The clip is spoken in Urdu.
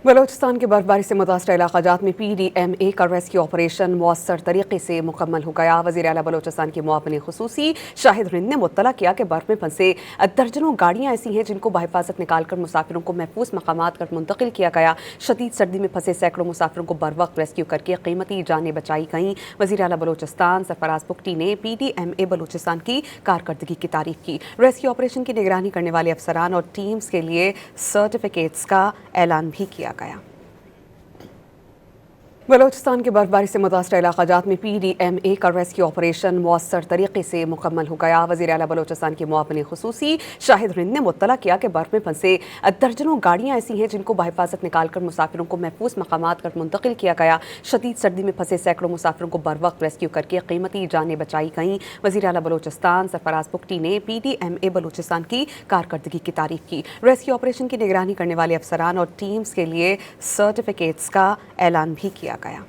بلوچستان کی برفباری سے متاثرہ علاقات میں PDMA کا ریسکیو آپریشن مؤثر طریقے سے مکمل ہو گیا۔ وزیر اعلیٰ بلوچستان کی معاون خصوصی شاہد ہند نے مطلع کیا کہ برف میں پھنسے درجنوں گاڑیاں ایسی ہیں جن کو بحفاظت نکال کر مسافروں کو محفوظ مقامات پر منتقل کیا گیا۔ شدید سردی میں پھنسے سینکڑوں مسافروں کو بروقت ریسکیو کر کے قیمتی جانیں بچائی گئیں۔ وزیر اعلیٰ بلوچستان سرفراز بگٹی نے PDMA بلوچستان کی کارکردگی کی تعریف کی۔ ریسکیو آپریشن کی نگرانی کرنے والے افسران اور ٹیمز کے لیے سرٹیفکیٹس کا اعلان بھی کیا گیا۔ بلوچستان کی برفباری سے متاثرہ علاقات میں PDMA کا ریسکیو آپریشن مؤثر طریقے سے مکمل ہو گیا۔ وزیر اعلیٰ بلوچستان کی معاون خصوصی شاہد ہند نے مطلع کیا کہ برف میں پھنسے درجنوں گاڑیاں ایسی ہیں جن کو بحفاظت نکال کر مسافروں کو محفوظ مقامات پر منتقل کیا گیا۔ شدید سردی میں پھنسے سینکڑوں مسافروں کو بروقت ریسکیو کر کے قیمتی جانیں بچائی گئیں۔ وزیر اعلیٰ بلوچستان سرفراز بگٹی نے PDMA بلوچستان کی کارکردگی کی تعریف کی۔ ریسکیو آپریشن کی نگرانی کرنے والے افسران اور ٹیمز کے لیے سرٹیفکیٹس کا اعلان بھی کیا گیا۔